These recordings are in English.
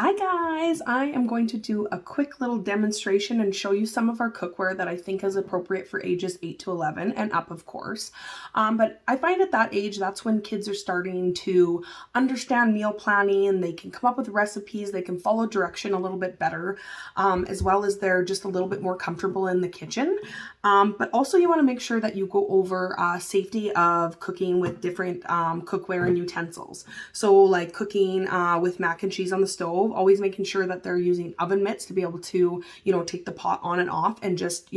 Hi guys, I am going to do a quick little demonstration and show you some of our cookware that I think is appropriate for ages 8 to 11 and up, of course. But I find at that age, that's when kids are starting to understand meal planning and they can come up with recipes, they can follow direction a little bit better, as well as they're just a little bit more comfortable in the kitchen. But also you want to make sure that you go over safety of cooking with different cookware and utensils. So like cooking with mac and cheese on the stove, always making sure that they're using oven mitts to be able to, take the pot on and off and just,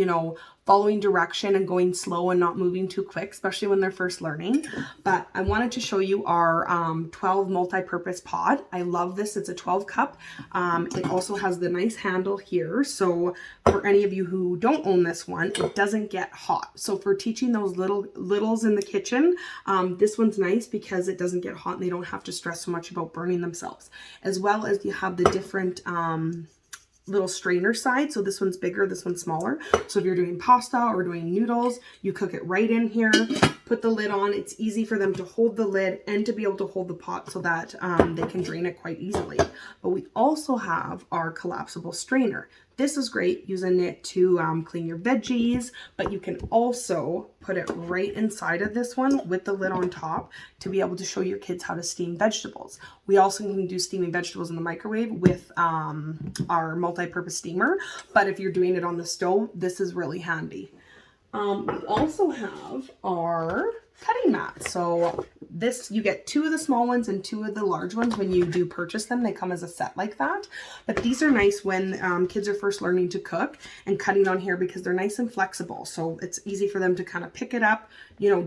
following direction and going slow and not moving too quick, especially when they're first learning. But I wanted to show you our 12 multi-purpose pot. I love this. It's a 12 cup. It also has the nice handle here. So for any of you who don't own this one, it doesn't get hot. So for teaching those littles in the kitchen, this one's nice because it doesn't get hot and they don't have to stress so much about burning themselves. As well as you have the different little strainer side. So this one's bigger, this one's smaller. So if you're doing pasta or doing noodles, you cook it right in here, put the lid on. It's easy for them to hold the lid and to be able to hold the pot so that they can drain it quite easily. But we also have our collapsible strainer. This is great using it to clean your veggies, but you can also put it right inside of this one with the lid on top to be able to show your kids how to steam vegetables. We also can do steaming vegetables in the microwave with our multi-purpose steamer, but if you're doing it on the stove, this is really handy. We also have our cutting mat. So this, you get 2 of the small ones and 2 of the large ones when you do purchase them. They come as a set like that. But these are nice when kids are first learning to cook and cutting on here because they're nice and flexible. So it's easy for them to kind of pick it up,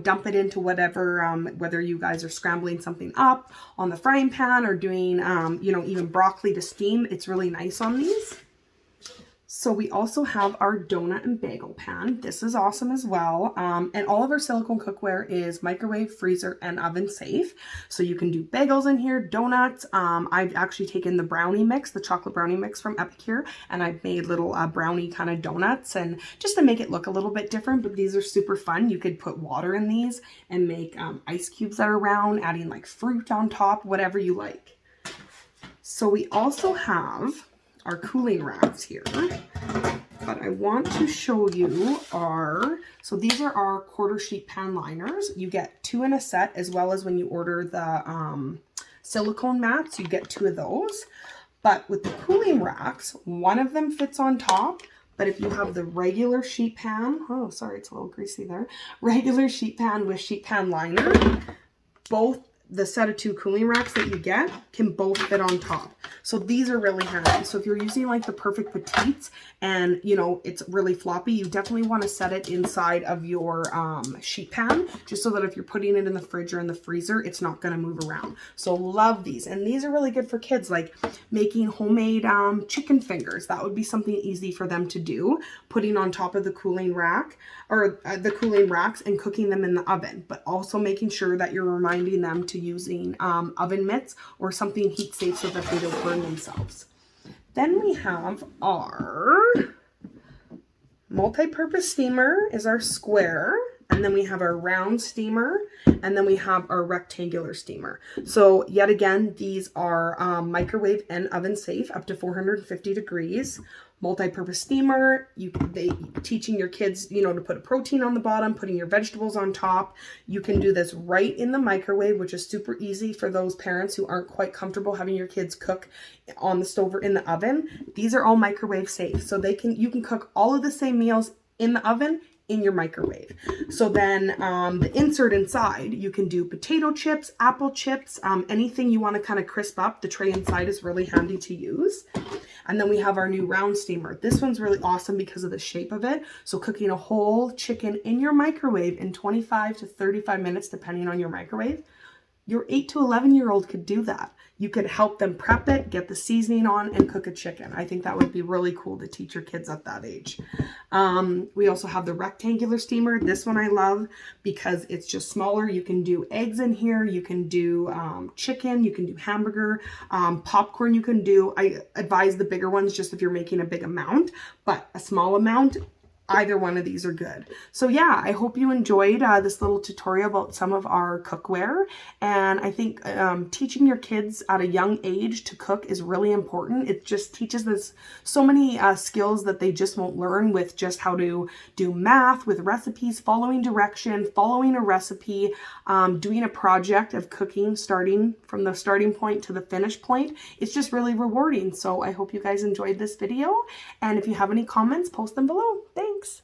dump it into whatever, whether you guys are scrambling something up on the frying pan or doing, even broccoli to steam. It's really nice on these. So we also have our donut and bagel pan. This is awesome as well. And all of our silicone cookware is microwave, freezer, and oven safe. So you can do bagels in here, donuts. I've actually taken the brownie mix, the chocolate brownie mix from Epicure, and I've made little brownie kind of donuts and just to make it look a little bit different, but these are super fun. You could put water in these and make ice cubes that are round, adding like fruit on top, whatever you like. So we also have our cooling racks here, but I want to show you so these are our quarter sheet pan liners. You get 2 in a set, as well as when you order the silicone mats, you get 2 of those. But with the cooling racks, one of them fits on top, but if you have the regular sheet pan, oh, sorry, it's a little greasy there, regular sheet pan with sheet pan liner, both the set of 2 cooling racks that you get can both fit on top. So these are really handy. So if you're using like the perfect petites and it's really floppy, you definitely want to set it inside of your sheet pan, just so that if you're putting it in the fridge or in the freezer, it's not going to move around. So love these. And these are really good for kids, like making homemade chicken fingers. That would be something easy for them to do, putting on top of the cooling rack or the cooling racks and cooking them in the oven, but also making sure that you're reminding them to using oven mitts or something heat safe so that they don't burn themselves. Then we have our multi-purpose steamer is our square, and then we have our round steamer, and then we have our rectangular steamer. So yet again, these are microwave and oven safe up to 450 degrees. Multi-purpose steamer, teaching your kids, to put a protein on the bottom, putting your vegetables on top. You can do this right in the microwave, which is super easy for those parents who aren't quite comfortable having your kids cook on the stove or in the oven. These are all microwave safe, so you can cook all of the same meals in the oven in your microwave. So then the insert inside, you can do potato chips, apple chips, anything you want to kind of crisp up. The tray inside is really handy to use. And then we have our new round steamer. This one's really awesome because of the shape of it. So cooking a whole chicken in your microwave in 25 to 35 minutes, depending on your microwave, your 8 to 11-year-old could do that. You could help them prep it, get the seasoning on, and cook a chicken. I think that would be really cool to teach your kids at that age. We also have the rectangular steamer. This one I love because it's just smaller. You can do eggs in here. You can do chicken. You can do hamburger. Popcorn you can do. I advise the bigger ones just if you're making a big amount, but a small amount, either one of these are good. So yeah, I hope you enjoyed this little tutorial about some of our cookware. And I think teaching your kids at a young age to cook is really important. It just teaches us so many skills that they just won't learn with just how to do math, with recipes, following direction, following a recipe, doing a project of cooking, starting from the starting point to the finish point. It's just really rewarding. So I hope you guys enjoyed this video. And if you have any comments, post them below. Thanks.